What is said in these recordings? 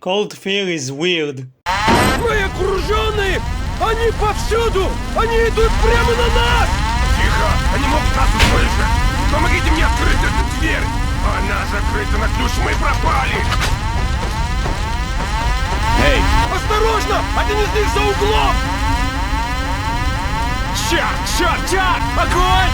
Cold Fear is weird. Мы окружены! Они повсюду! Они идут прямо на нас! Тихо! Они могут нас услышать! Помогите мне открыть эту дверь! Она закрыта на ключ, мы пропали! Эй! Осторожно! Один из них за углом! Черт! Огонь!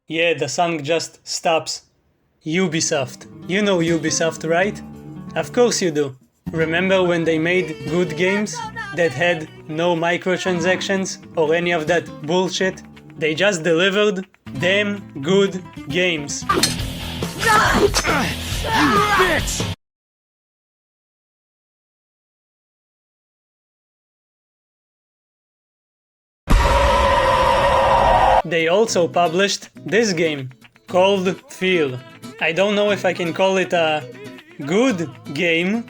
Yeah, the song just stops. Ubisoft. You know Ubisoft, right? Of course you do. Remember when they made good games that had no microtransactions or any of that bullshit? They just delivered damn good games. You bitch! They also published this game, Cold Fear. I don't know if I can call it a good game,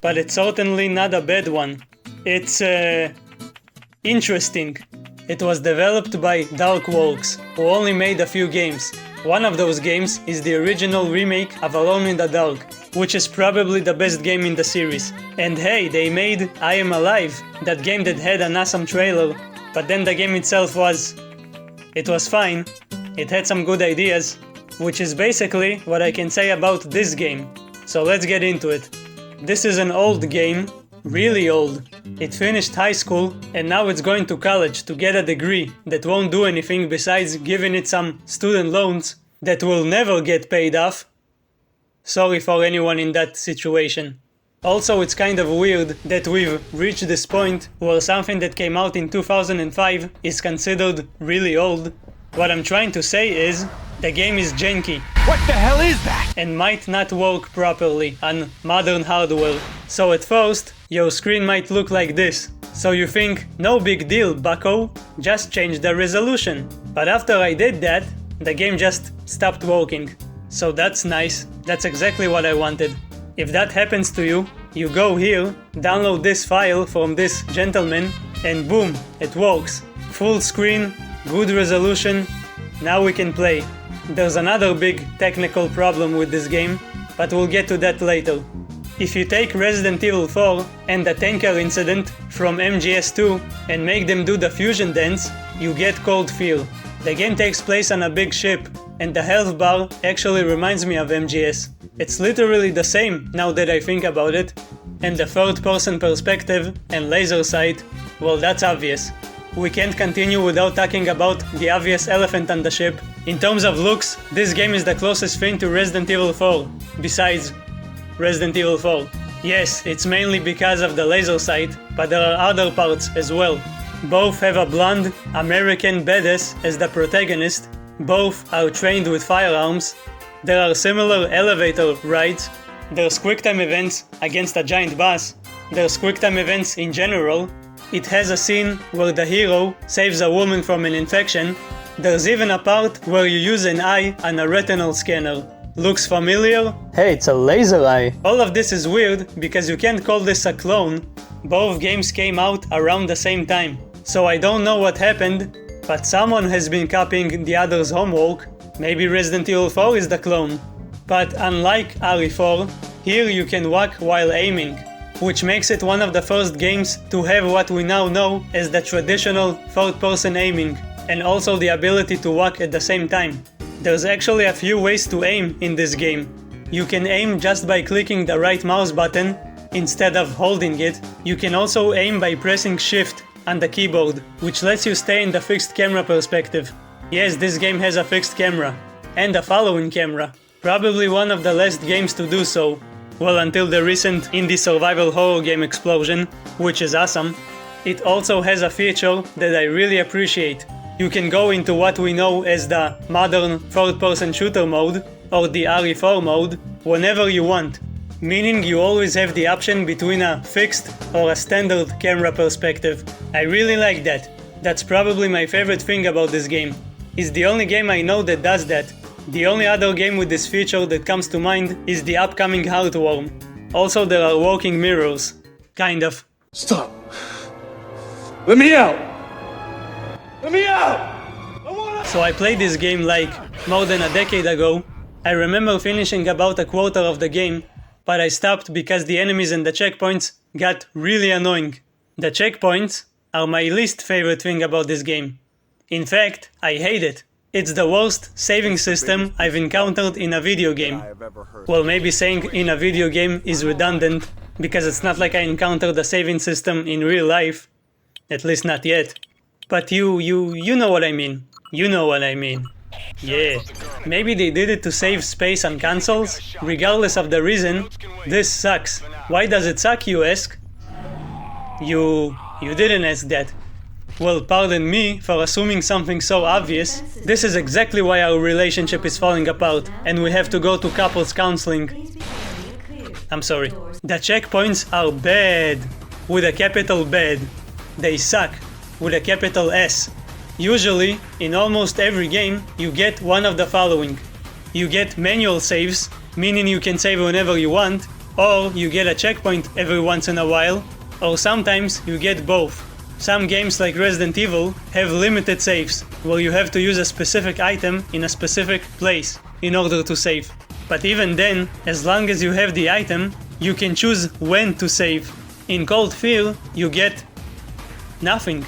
but it's certainly not a bad one. It's interesting. It was developed by Darkworks, who only made a few games. One of those games is the original remake of Alone in the Dark, which is probably the best game in the series. And hey, they made I Am Alive, that game that had an awesome trailer, but then the game itself was fine. It had some good ideas, which is basically what I can say about this game. So let's get into it. This is an old game, really old. It finished high school and now it's going to college to get a degree that won't do anything besides giving it some student loans that will never get paid off. Sorry for anyone in that situation. Also, it's kind of weird that we've reached this point where something that came out in 2005 is considered really old. What I'm trying to say is, the game is janky. What the hell is that? And might not work properly on modern hardware. So at first, your screen might look like this. So you think, no big deal, bucko, just change the resolution. But after I did that, the game just stopped working. So that's nice, that's exactly what I wanted. If that happens to you, you go here, download this file from this gentleman, and boom, it works. Full screen, good resolution, now we can play. There's another big technical problem with this game, but we'll get to that later. If you take Resident Evil 4 and the tanker incident from MGS2 and make them do the fusion dance, you get Cold Fear. The game takes place on a big ship, and the health bar actually reminds me of MGS. It's literally the same now that I think about it, and the third-person perspective and laser sight, well, that's obvious. We can't continue without talking about the obvious elephant on the ship. In terms of looks, this game is the closest thing to Resident Evil 4, besides Resident Evil 4. Yes, it's mainly because of the laser sight, but there are other parts as well. Both have a blonde American badass as the protagonist, both are trained with firearms, there are similar elevator rides, there's quicktime events against a giant boss, there's quicktime events in general, it has a scene where the hero saves a woman from an infection, there's even a part where you use an eye on a retinal scanner. Looks familiar? Hey, it's a laser eye. All of this is weird because you can't call this a clone. Both games came out around the same time. So I don't know what happened, but someone has been copying the other's homework. Maybe Resident Evil 4 is the clone. But unlike RE4, here you can walk while aiming, which makes it one of the first games to have what we now know as the traditional third-person aiming, and also the ability to walk at the same time. There's actually a few ways to aim in this game. You can aim just by clicking the right mouse button instead of holding it. You can also aim by pressing Shift on the keyboard, which lets you stay in the fixed camera perspective. Yes, this game has a fixed camera, and a following camera. Probably one of the last games to do so. Well, until the recent indie survival horror game Explosion, which is awesome. It also has a feature that I really appreciate. You can go into what we know as the modern third-person shooter mode, or the RE4 mode, whenever you want. Meaning you always have the option between a fixed or a standard camera perspective. I really like that. That's probably my favorite thing about this game. It's the only game I know that does that. The only other game with this feature that comes to mind is the upcoming Heartworm. Also there are working mirrors. Kind of. Stop. Let me out! Let me out! I wanna... So I played this game like more than a decade ago. I remember finishing about a quarter of the game, but I stopped because the enemies and the checkpoints got really annoying. The checkpoints are my least favorite thing about this game. In fact, I hate it. It's the worst saving system I've encountered in a video game. Well, maybe saying in a video game is redundant, because it's not like I encountered a saving system in real life. At least not yet. But you know what I mean. You know what I mean. Yeah. Maybe they did it to save space on consoles? Regardless of the reason, this sucks. Why does it suck, you ask? You didn't ask that. Well, pardon me for assuming something so obvious. This is exactly why our relationship is falling apart, and we have to go to couples counseling. I'm sorry. The checkpoints are bad. With a capital bad. They suck. With a capital S. Usually, in almost every game, you get one of the following. You get manual saves, meaning you can save whenever you want, or you get a checkpoint every once in a while, or sometimes you get both. Some games like Resident Evil have limited saves, where you have to use a specific item in a specific place in order to save. But even then, as long as you have the item, you can choose when to save. In Cold Fear, you get nothing.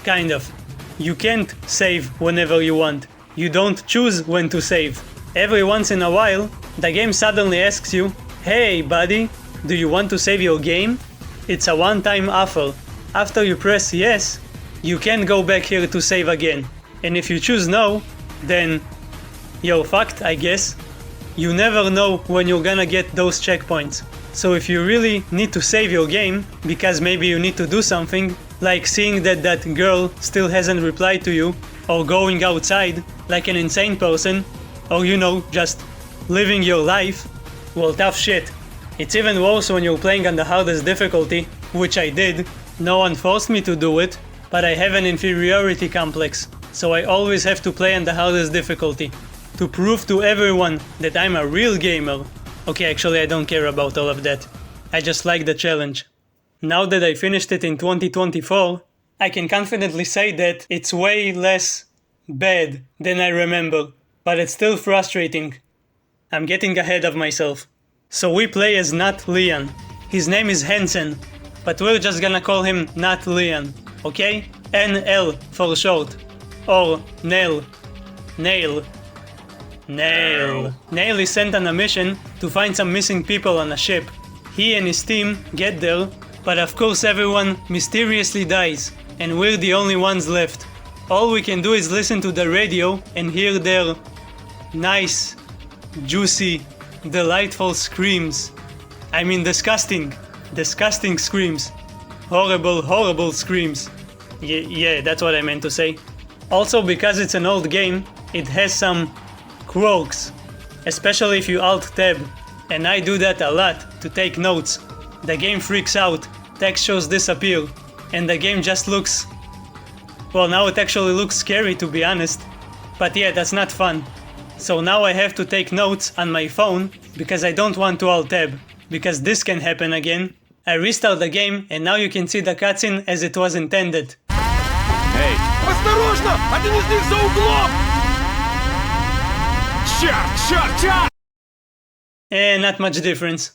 Kind of. You can't save whenever you want. You don't choose when to save. Every once in a while, the game suddenly asks you, "Hey buddy, do you want to save your game?" It's a one-time offer. After you press yes, you can't go back here to save again. And if you choose no, then you're fucked, I guess. You never know when you're gonna get those checkpoints. So if you really need to save your game, because maybe you need to do something, like seeing that that girl still hasn't replied to you, or going outside like an insane person, or just living your life, well, tough shit. It's even worse when you're playing on the hardest difficulty, which I did. No one forced me to do it, but I have an inferiority complex, so I always have to play on the hardest difficulty, to prove to everyone that I'm a real gamer. Okay, actually I don't care about all of that. I just like the challenge. Now that I finished it in 2024, I can confidently say that it's way less bad than I remember, but it's still frustrating. I'm getting ahead of myself. So we play as not Leon. His name is Hansen, but we're just gonna call him not Leon, okay? NL for short. Or Nail. Nail. Nail is sent on a mission to find some missing people on a ship. He and his team get there, but of course everyone mysteriously dies, and we're the only ones left. All we can do is listen to the radio and hear their nice, juicy, delightful screams. I mean disgusting screams. Horrible screams. Yeah, that's what I meant to say. Also, because it's an old game, it has some quirks, especially if you Alt-Tab, and I do that a lot to take notes. The game freaks out, textures disappear, and the game just looks... Well, now it actually looks scary, to be honest. But yeah, that's not fun. So now I have to take notes on my phone, because I don't want to Alt-Tab, because this can happen again. I restart the game, and now you can see the cutscene as it was intended. Эй! Осторожно! Один из них за углом! Черт! Not much difference.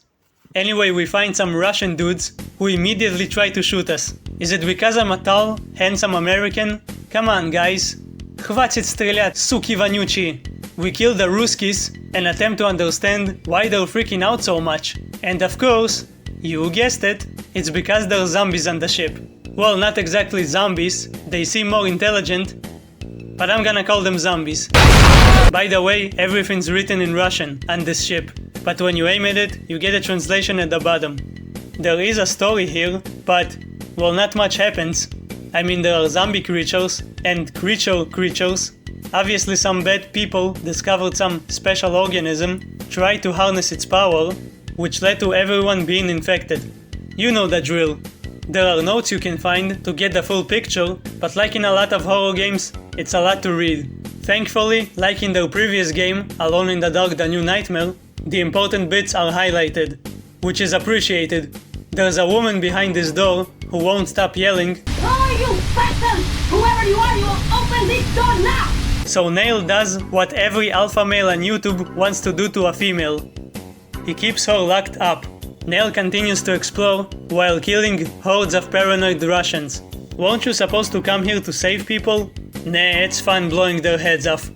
Anyway, we find some Russian dudes who immediately try to shoot us. Is it because I'm a tall, handsome American? Come on, guys. Хватит стрелять, суки вонючие. We kill the Ruskies and attempt to understand why they're freaking out so much. And of course, you guessed it, it's because there are zombies on the ship. Well, not exactly zombies, they seem more intelligent, but I'm gonna call them zombies. By the way, everything's written in Russian on this ship, but when you aim at it, you get a translation at the bottom. There is a story here, but, well, not much happens. I mean, there are zombie creatures, and creatures. Obviously some bad people discovered some special organism, tried to harness its power, which led to everyone being infected. You know the drill. There are notes you can find to get the full picture, but like in a lot of horror games, it's a lot to read. Thankfully, like in their previous game, Alone in the Dark: The New Nightmare, the important bits are highlighted, which is appreciated. There's a woman behind this door who won't stop yelling, Boys, you bastard! Whoever you are, you will open this door now! So Nail does what every alpha male on YouTube wants to do to a female. He keeps her locked up. Nail continues to explore while killing hordes of paranoid Russians. Weren't you supposed to come here to save people? Nah, it's fun blowing their heads off.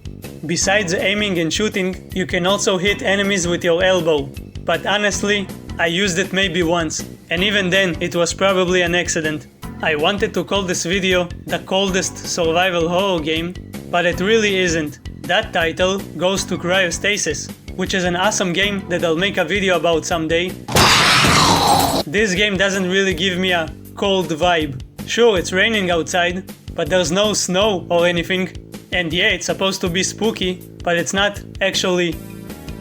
Besides aiming and shooting, you can also hit enemies with your elbow. But honestly, I used it maybe once, and even then it was probably an accident. I wanted to call this video the coldest survival horror game, but it really isn't. That title goes to Cryostasis, which is an awesome game that I'll make a video about someday. This game doesn't really give me a cold vibe. Sure, it's raining outside, but there's no snow or anything. And yeah, it's supposed to be spooky, but it's not actually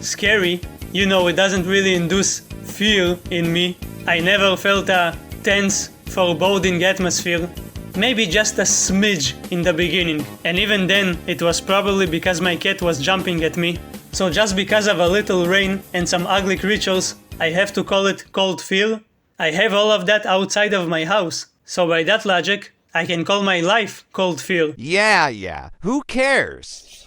scary. You know, it doesn't really induce fear in me. I never felt a tense, foreboding atmosphere. Maybe just a smidge in the beginning, and even then it was probably because my cat was jumping at me. So just because of a little rain and some ugly creatures, I have to call it cold fear? I have all of that outside of my house, so by that logic, I can call my life cold fear. Yeah, who cares?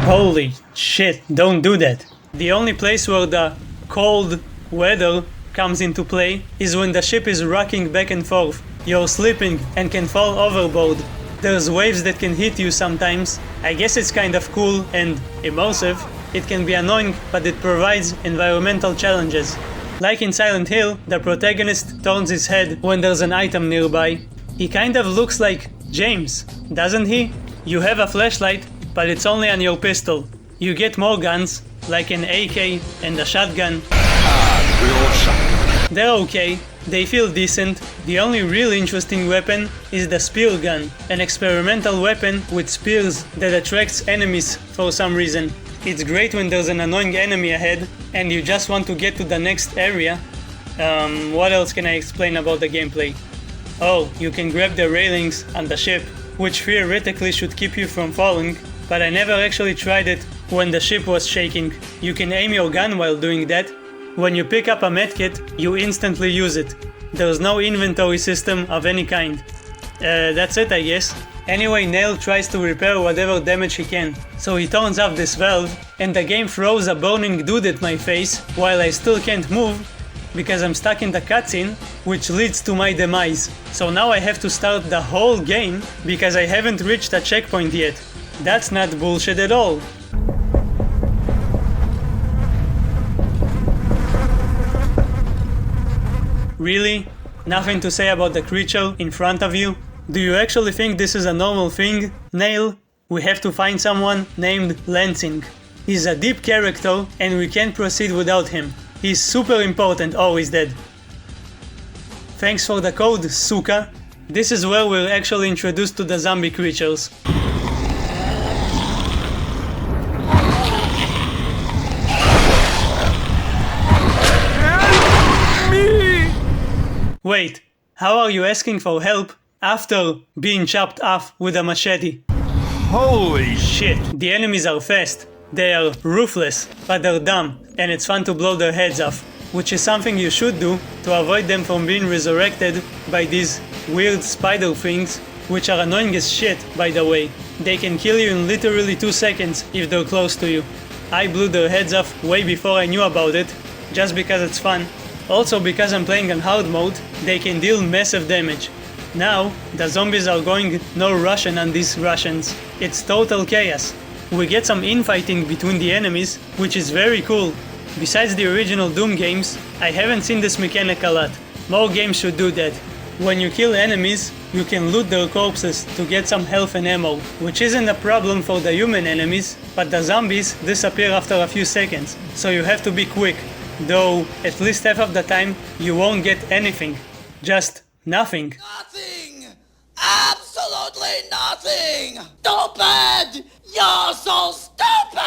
Holy shit, don't do that. The only place where the cold weather comes into play is when the ship is rocking back and forth. You're sleeping and can fall overboard. There's waves that can hit you sometimes. I guess it's kind of cool and immersive. It can be annoying, but it provides environmental challenges. Like in Silent Hill, the protagonist turns his head when there's an item nearby. He kind of looks like James, doesn't he? You have a flashlight, but it's only on your pistol. You get more guns, like an AK and a shotgun. They're okay, they feel decent. The only really interesting weapon is the spear gun, an experimental weapon with spears that attracts enemies for some reason. It's great when there's an annoying enemy ahead and you just want to get to the next area. What else can I explain about the gameplay? Oh, you can grab the railings on the ship, which theoretically should keep you from falling, but I never actually tried it when the ship was shaking. You can aim your gun while doing that. When you pick up a medkit, you instantly use it. There's no inventory system of any kind. That's it, I guess. Anyway, Nail tries to repair whatever damage he can, so he turns off this valve, and the game throws a burning dude at my face while I still can't move because I'm stuck in the cutscene, which leads to my demise. So now I have to start the whole game because I haven't reached a checkpoint yet. That's not bullshit at all. Really? Nothing to say about the creature in front of you? Do you actually think this is a normal thing, Nail? We have to find someone named Lansing. He's a deep character and we can't proceed without him. He's super important. Oh, he's dead. Thanks for the code, Suka. This is where we're actually introduced to the zombie creatures. Wait, how are you asking for help after being chopped off with a machete? Holy Shit, the enemies are fast. They are ruthless, but they're dumb, and it's fun to blow their heads off, which is something you should do to avoid them from being resurrected by these weird spider things, which are annoying as shit, by the way. They can kill you in literally 2 seconds if they're close to you. I blew their heads off way before I knew about it, just because it's fun. Also because I'm playing on hard mode, they can deal massive damage. Now, the zombies are going no Russian on these Russians. It's total chaos. We get some infighting between the enemies, which is very cool. Besides the original Doom games, I haven't seen this mechanic a lot. More games should do that. When you kill enemies, you can loot their corpses to get some health and ammo, which isn't a problem for the human enemies, but the zombies disappear after a few seconds, so you have to be quick. Though, at least half of the time, you won't get anything. Just nothing. Nothing! Absolutely nothing! Stupid! You're so stupid!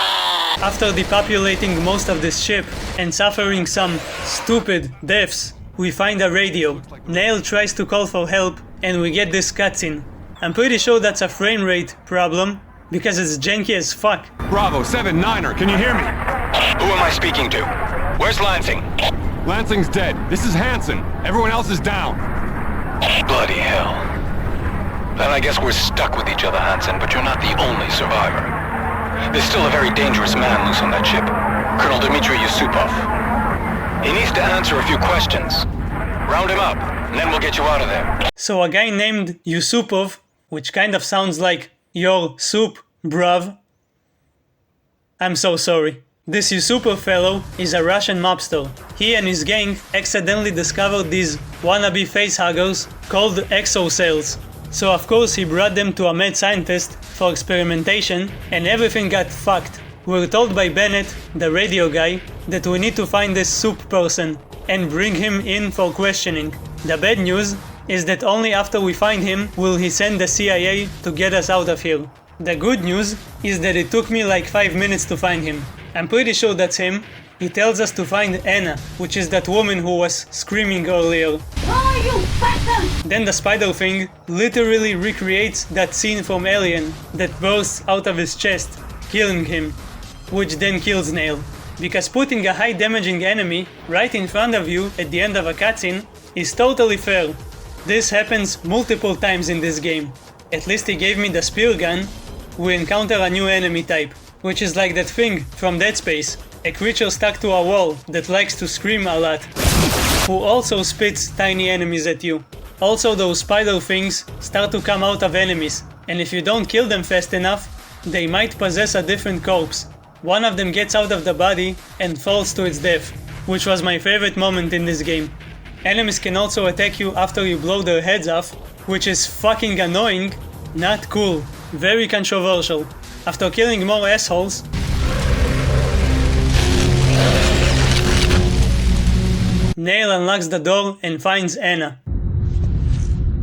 After depopulating most of this ship and suffering some stupid deaths, we find a radio. Nail tries to call for help and we get this cutscene. I'm pretty sure that's a frame rate problem because it's janky as fuck. Bravo 7-9er, can you hear me? Who am I speaking to? Where's Lansing? Lansing's dead. This is Hansen. Everyone else is down. Bloody hell. Then I guess we're stuck with each other, Hansen, but you're not the only survivor. There's still a very dangerous man loose on that ship. Colonel Dmitry Yusupov. He needs to answer a few questions. Round him up, and then we'll get you out of there. So a guy named Yusupov, which kind of sounds like your soup, bruv. I'm so sorry. This Yusupov fellow is a Russian mobster. He and his gang accidentally discovered these wannabe facehuggers called exocells. So of course he brought them to a mad scientist for experimentation, and everything got fucked. We're told by Bennett, the radio guy, that we need to find this soup person and bring him in for questioning. The bad news is that only after we find him will he send the CIA to get us out of here. The good news is that it took me like 5 minutes to find him. I'm pretty sure that's him. He tells us to find Anna, which is that woman who was screaming earlier. Oh, you bastard! Then the spider thing literally recreates that scene from Alien that bursts out of his chest, killing him, which then kills Nail. Because putting a high damaging enemy right in front of you at the end of a cutscene is totally fair. This happens multiple times in this game. At least he gave me the spear gun. We encounter a new enemy type, which is like that thing from Dead Space, a creature stuck to a wall that likes to scream a lot, who also spits tiny enemies at you. Also those spider things start to come out of enemies, and if you don't kill them fast enough, they might possess a different corpse. One of them gets out of the body and falls to its death, which was my favorite moment in this game. Enemies can also attack you after you blow their heads off, which is fucking annoying, not cool, very controversial. After killing more assholes, Nail unlocks the door and finds Anna.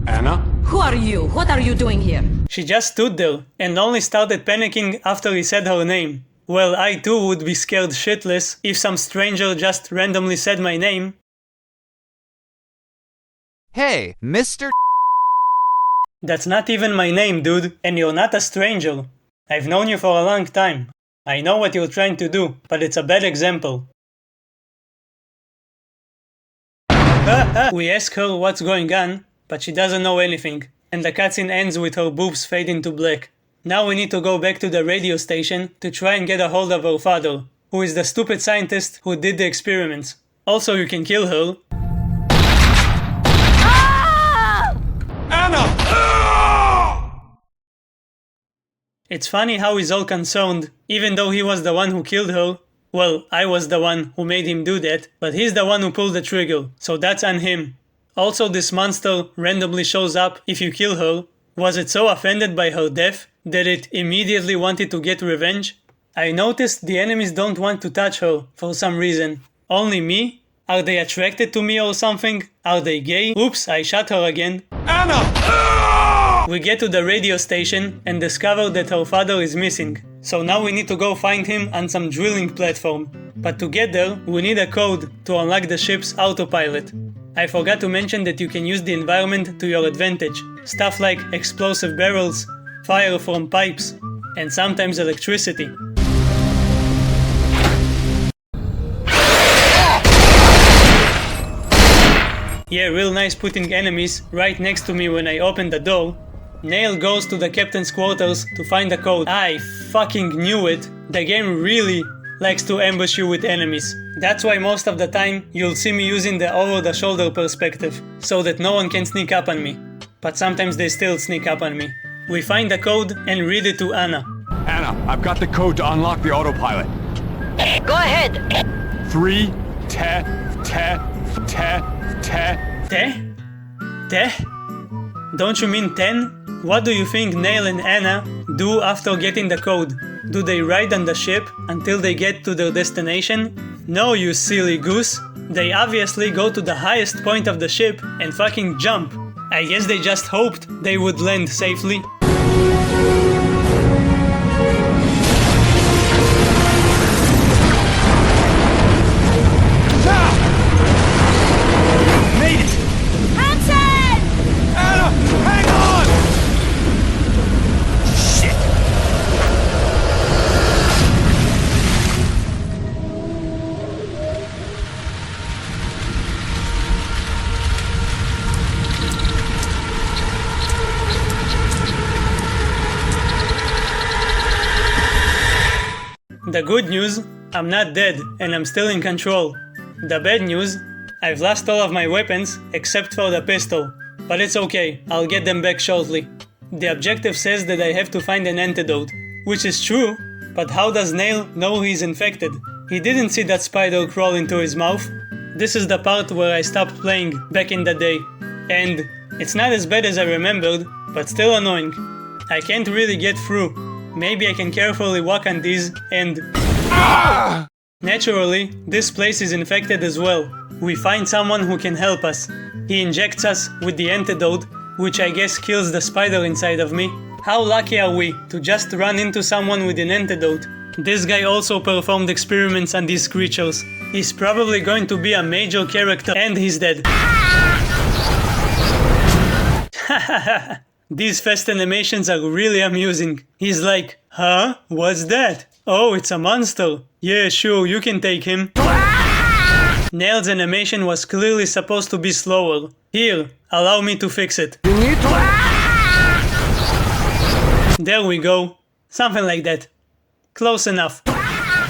Anna? Who are you? What are you doing here? She just stood there and only started panicking after he said her name. Well, I too would be scared shitless if some stranger just randomly said my name. Hey, Mr. That's not even my name, dude, and you're not a stranger. I've known you for a long time. I know what you're trying to do, but it's a bad example. We ask her what's going on, but she doesn't know anything, and the cutscene ends with her boobs fading to black. Now we need to go back to the radio station to try and get a hold of her father, who is the stupid scientist who did the experiments. Also, you can kill her. Anna! It's funny how he's all concerned, even though he was the one who killed her. Well, I was the one who made him do that, but he's the one who pulled the trigger, so that's on him. Also, this monster randomly shows up if you kill her. Was it so offended by her death that it immediately wanted to get revenge? I noticed the enemies don't want to touch her for some reason. Only me? Are they attracted to me or something? Are they gay? Oops, I shot her again. Anna! We get to the radio station and discover that her father is missing. So now we need to go find him on some drilling platform. But to get there, we need a code to unlock the ship's autopilot. I forgot to mention that you can use the environment to your advantage. Stuff like explosive barrels, fire from pipes, and sometimes electricity. Yeah, real nice putting enemies right next to me when I open the door. Nail goes to the captain's quarters to find the code. I fucking knew it. The game really likes to ambush you with enemies. That's why most of the time you'll see me using the over-the-shoulder perspective, so that no one can sneak up on me. But sometimes they still sneak up on me. We find the code and read it to Anna. Anna, I've got the code to unlock the autopilot. Go ahead. 3, Te? Don't you mean 10? What do you think Nail and Anna do after getting the code? Do they ride on the ship until they get to their destination? No, you silly goose. They obviously go to the highest point of the ship and fucking jump. I guess they just hoped they would land safely. Made it! Hansen! Anna, hang on! Shit! The good news, I'm not dead and I'm still in control. The bad news, I've lost all of my weapons except for the pistol. But it's okay, I'll get them back shortly. The objective says that I have to find an antidote, which is true, but how does Nail know he's infected? He didn't see that spider crawl into his mouth. This is the part where I stopped playing back in the day. And it's not as bad as I remembered, but still annoying. I can't really get through. Maybe I can carefully walk on these and... Naturally, this place is infected as well. We find someone who can help us. He injects us with the antidote, which I guess kills the spider inside of me. How lucky are we to just run into someone with an antidote? This guy also performed experiments on these creatures. He's probably going to be a major character and he's dead. These fast animations are really amusing. He's like, huh? What's that? Oh, it's a monster. Yeah, sure, you can take him. Nail's animation was clearly supposed to be slower. Here, allow me to fix it. You need to... There we go. Something like that. Close enough.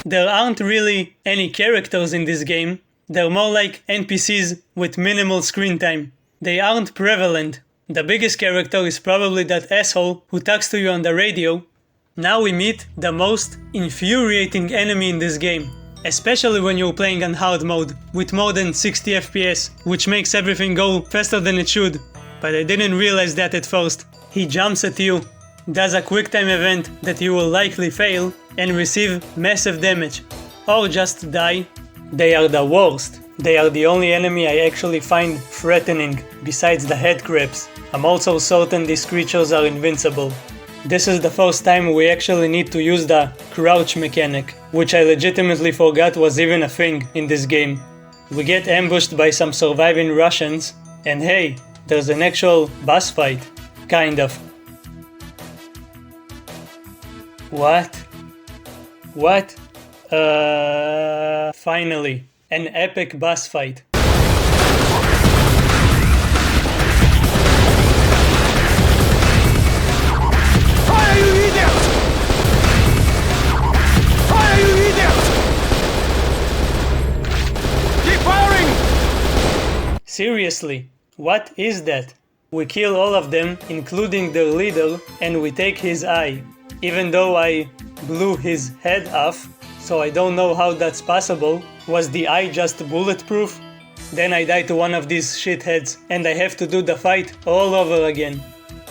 There aren't really any characters in this game. They're more like NPCs with minimal screen time. They aren't prevalent. The biggest character is probably that asshole who talks to you on the radio. Now we meet the most infuriating enemy in this game. Especially when you're playing on hard mode, with more than 60 FPS, which makes everything go faster than it should. But I didn't realize that at first. He jumps at you, does a quick time event that you will likely fail, and receive massive damage. Or just die. They are the worst. They are the only enemy I actually find threatening, besides the head crabs. I'm also certain these creatures are invincible. This is the first time we actually need to use the crouch mechanic, which I legitimately forgot was even a thing in this game. We get ambushed by some surviving Russians, and hey, there's an actual boss fight. Kind of. What? What? Finally, an epic boss fight. Seriously, what is that? We kill all of them, including their leader, and we take his eye. Even though I blew his head off, so I don't know how that's possible. Was the eye just bulletproof? Then I die to one of these shitheads, and I have to do the fight all over again.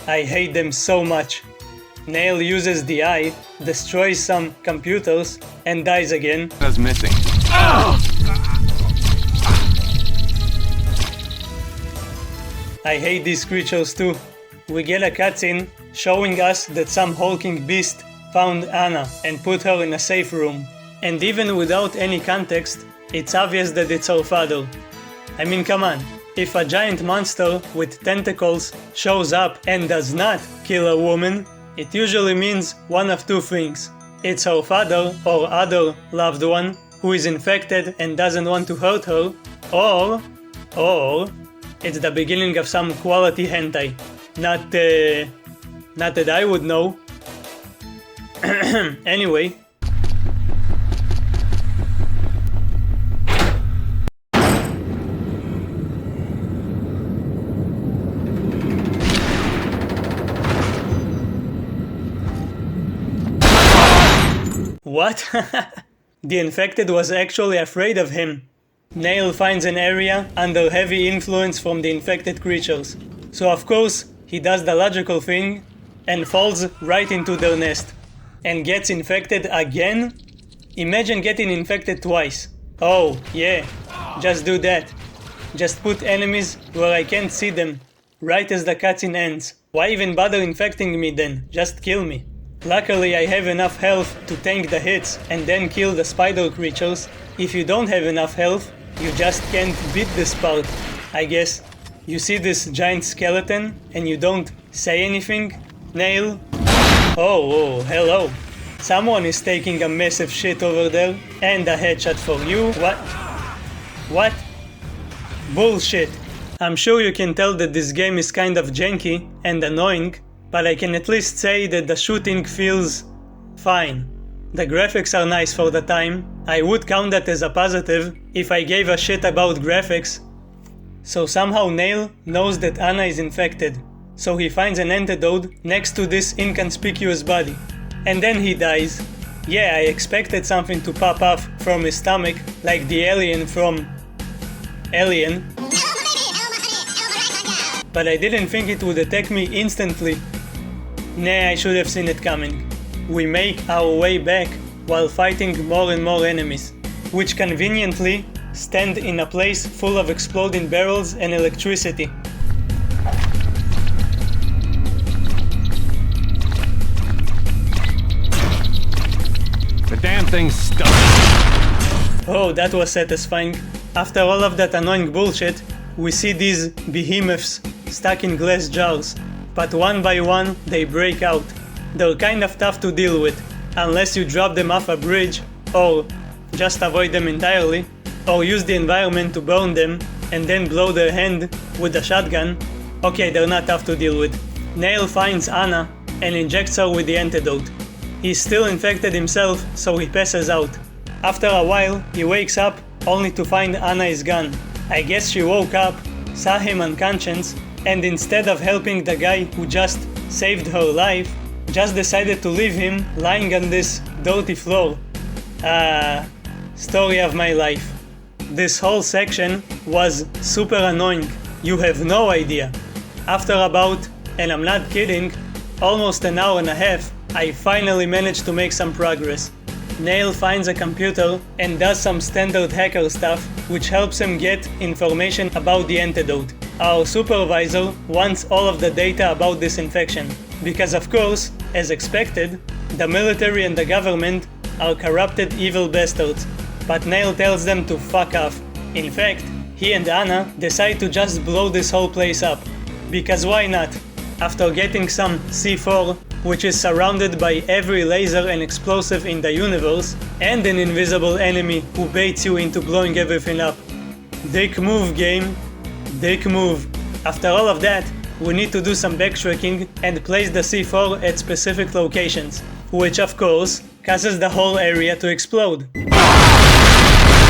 I hate them so much. Nail uses the eye, destroys some computers, and dies again. That's missing. I hate these creatures too. We get a cutscene showing us that some hulking beast found Anna and put her in a safe room. And even without any context, it's obvious that it's her father. I mean, come on. If a giant monster with tentacles shows up and does not kill a woman, it usually means one of two things. It's her father or other loved one who is infected and doesn't want to hurt her, or it's the beginning of some quality hentai. Not that I would know. Anyway. What? The infected was actually afraid of him. Nail finds an area under heavy influence from the infected creatures. So of course, he does the logical thing and falls right into their nest. And gets infected again? Imagine getting infected twice. Oh, yeah, just do that. Just put enemies where I can't see them, right as the cutscene ends. Why even bother infecting me then? Just kill me. Luckily I have enough health to tank the hits and then kill the spider creatures. If you don't have enough health, you just can't beat this part, I guess. You see this giant skeleton and you don't say anything? Nail? Oh, hello. Someone is taking a massive shit over there. And a headshot for you. What? Bullshit. I'm sure you can tell that this game is kind of janky and annoying, but I can at least say that the shooting feels fine. The graphics are nice for the time. I would count that as a positive if I gave a shit about graphics. So somehow Neil knows that Anna is infected. So he finds an antidote next to this inconspicuous body. And then he dies. Yeah, I expected something to pop off from his stomach, like the alien from Alien. But I didn't think it would attack me instantly. Nah, I should have seen it coming. We make our way back while fighting more and more enemies, which conveniently stand in a place full of exploding barrels and electricity. The damn thing's stuck. Oh, that was satisfying. After all of that annoying bullshit, we see these behemoths stuck in glass jars, but one by one they break out. They're kind of tough to deal with, unless you drop them off a bridge, or just avoid them entirely, or use the environment to burn them and then blow their hand with a shotgun. Okay, they're not tough to deal with. Neil finds Anna and injects her with the antidote. He's still infected himself, so he passes out. After a while, he wakes up only to find Anna is gone. I guess she woke up, saw him unconscious, and instead of helping the guy who just saved her life, just decided to leave him lying on this dirty floor. Story of my life. This whole section was super annoying. You have no idea. After about, and I'm not kidding, almost an hour and a half, I finally managed to make some progress. Neil finds a computer and does some standard hacker stuff, which helps him get information about the antidote. Our supervisor wants all of the data about this infection, because of course, as expected, the military and the government are corrupted evil bastards, but Neil tells them to fuck off. In fact, he and Anna decide to just blow this whole place up, because why not? After getting some C4, which is surrounded by every laser and explosive in the universe, and an invisible enemy who baits you into blowing everything up. Dick move, game. Dick move. After all of that, we need to do some backtracking and place the C4 at specific locations, which of course causes the whole area to explode.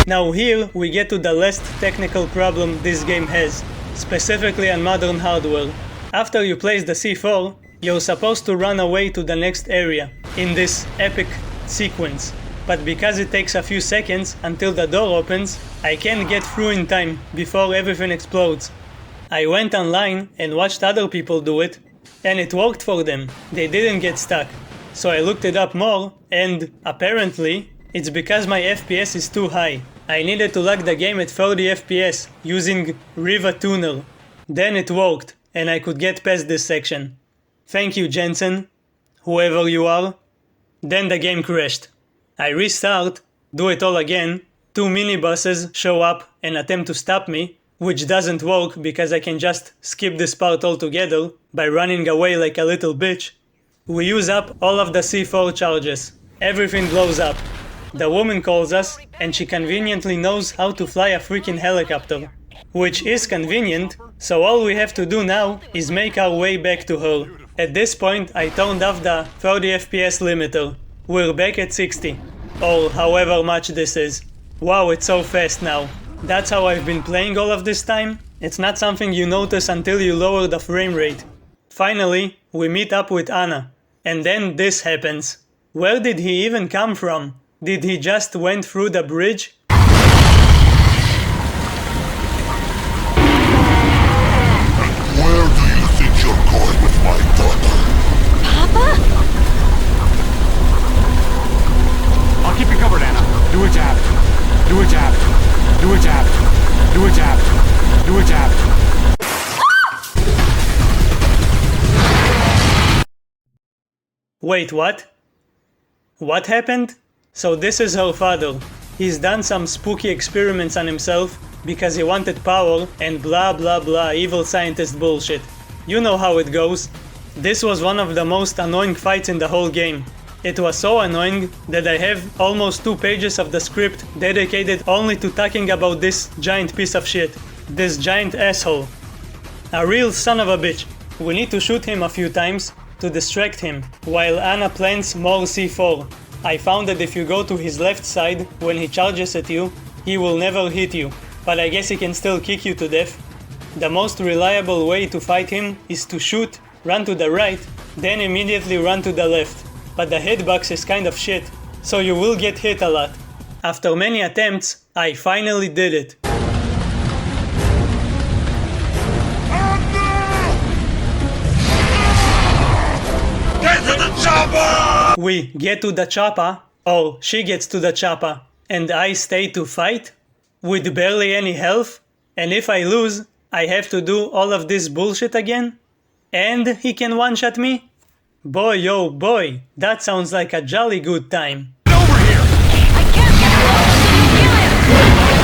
Now here we get to the last technical problem this game has, specifically on modern hardware. After you place the C4, you're supposed to run away to the next area in this epic sequence. But because it takes a few seconds until the door opens, I can't get through in time before everything explodes. I went online and watched other people do it, and it worked for them. They didn't get stuck. So I looked it up more, and apparently it's because my FPS is too high. I needed to lock the game at 30 FPS using Riva Tuner. Then it worked, and I could get past this section. Thank you, Jensen, whoever you are. Then the game crashed. I restart, do it all again, 2 mini-bosses show up and attempt to stop me, which doesn't work because I can just skip this part altogether by running away like a little bitch. We use up all of the C4 charges. Everything blows up. The woman calls us, and she conveniently knows how to fly a freaking helicopter. Which is convenient, so all we have to do now is make our way back to her. At this point, I turned off the 30 FPS limiter. We're back at 60, or however much this is. Wow, it's so fast now. That's how I've been playing all of this time? It's not something you notice until you lower the frame rate. Finally, we meet up with Anna. And then this happens. Where did he even come from? Did he just went through the bridge? Where do you think you're going with my daughter? Papa? I'll keep you covered, Anna. Do what you have to. Do what you have to. Do what you have to. Do what you have to. Do what you have to. Wait, what? What happened? So this is her father. He's done some spooky experiments on himself because he wanted power and blah blah blah evil scientist bullshit. You know how it goes. This was one of the most annoying fights in the whole game. It was so annoying that I have almost 2 pages of the script dedicated only to talking about this giant piece of shit. This giant asshole. A real son of a bitch. We need to shoot him a few times to distract him, while Anna plants more C4. I found that if you go to his left side when he charges at you, he will never hit you, but I guess he can still kick you to death. The most reliable way to fight him is to shoot, run to the right, then immediately run to the left. But the hitbox is kind of shit, so you will get hit a lot. After many attempts, I finally did it. Get to the chopper! We get to the chopper, or she gets to the chopper, and I stay to fight? With barely any health? And if I lose, I have to do all of this bullshit again? And he can one-shot me? Boy oh boy, that sounds like a jolly good time. Get over here! I can't get close! Kill him!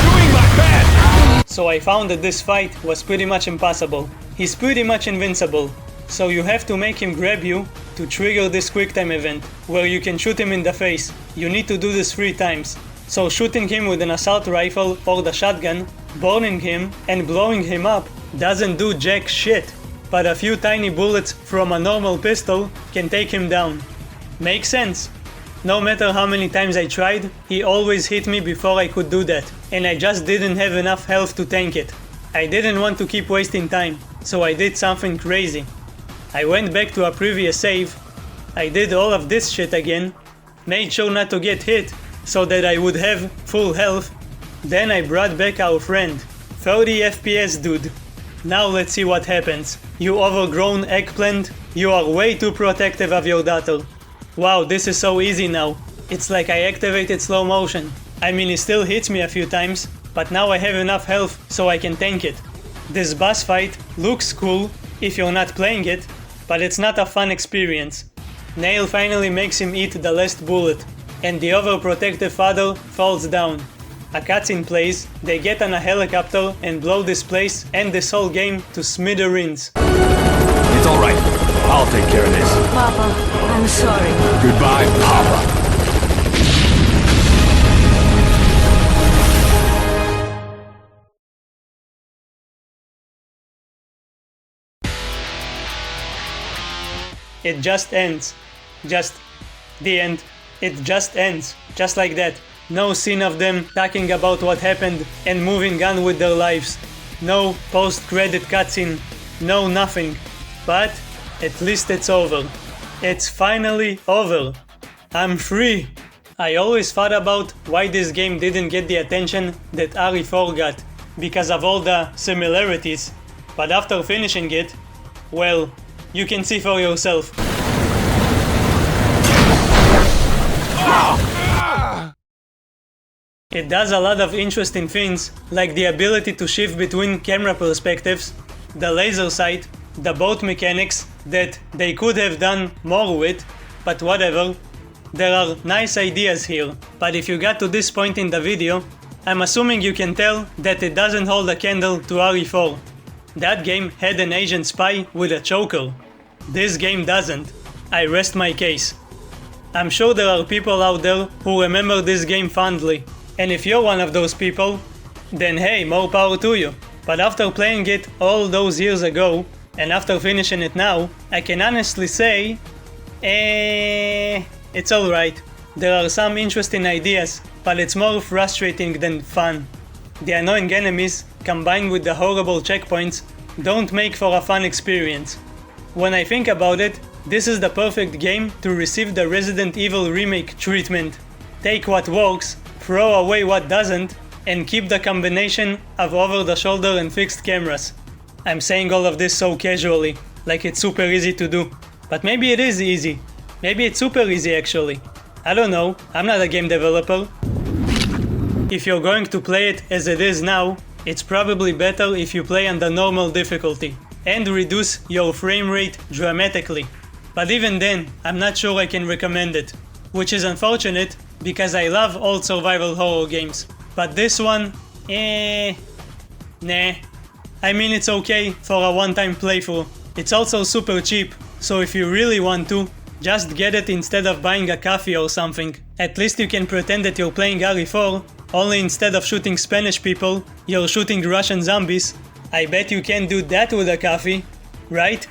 Doing my best! So I found that this fight was pretty much impossible. He's pretty much invincible. So you have to make him grab you to trigger this quicktime event, where you can shoot him in the face. You need to do this 3 times. So shooting him with an assault rifle or the shotgun, burning him and blowing him up doesn't do jack shit. But a few tiny bullets from a normal pistol can take him down. Makes sense. No matter how many times I tried, he always hit me before I could do that, and I just didn't have enough health to tank it. I didn't want to keep wasting time, so I did something crazy. I went back to a previous save, I did all of this shit again, made sure not to get hit so that I would have full health, then I brought back our friend. 30 FPS dude. Now let's see what happens. You overgrown eggplant, you are way too protective of your daughter. Wow, this is so easy now. It's like I activated slow motion. I mean, it still hits me a few times, but now I have enough health so I can tank it. This boss fight looks cool if you're not playing it, but it's not a fun experience. Nail finally makes him eat the last bullet, and the overprotective father falls down. A cutscene plays, they get on a helicopter and blow this place and this whole game to smithereens. It's alright. I'll take care of this. Papa, I'm sorry. Goodbye, Papa. It just ends. Just the end. It just ends. Just like that. No scene of them talking about what happened and moving on with their lives. No post-credit cutscene. No nothing. But at least it's over. It's finally over. I'm free. I always thought about why this game didn't get the attention that RE4 got, because of all the similarities. But after finishing it, well, you can see for yourself. It does a lot of interesting things, like the ability to shift between camera perspectives, the laser sight, the boat mechanics that they could have done more with, but whatever. There are nice ideas here, but if you got to this point in the video, I'm assuming you can tell that it doesn't hold a candle to RE4. That game had an Asian spy with a choker. This game doesn't. I rest my case. I'm sure there are people out there who remember this game fondly, and if you're one of those people, then hey, more power to you. But after playing it all those years ago, and after finishing it now, I can honestly say, it's alright. There are some interesting ideas, but it's more frustrating than fun. The annoying enemies, combined with the horrible checkpoints, don't make for a fun experience. When I think about it, this is the perfect game to receive the Resident Evil remake treatment. Take what works, throw away what doesn't, and keep the combination of over-the-shoulder and fixed cameras. I'm saying all of this so casually, like it's super easy to do. But maybe it is easy. Maybe it's super easy actually. I don't know, I'm not a game developer. If you're going to play it as it is now, it's probably better if you play on the normal difficulty and reduce your frame rate dramatically. But even then, I'm not sure I can recommend it, which is unfortunate because I love old survival horror games. But this one, nah. I mean, it's okay for a one-time playthrough. It's also super cheap, so if you really want to, just get it instead of buying a coffee or something. At least you can pretend that you're playing RE4, only instead of shooting Spanish people, you're shooting Russian zombies. I bet you can do that with a coffee, right?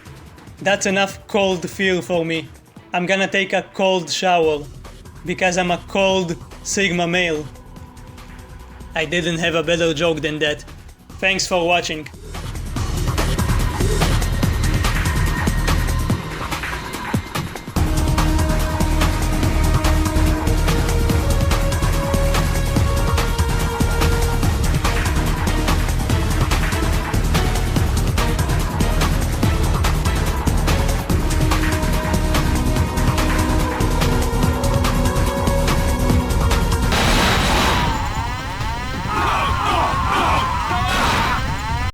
That's enough cold feel for me. I'm gonna take a cold shower. because I'm a cold Sigma male. I didn't have a better joke than that. Thanks for watching.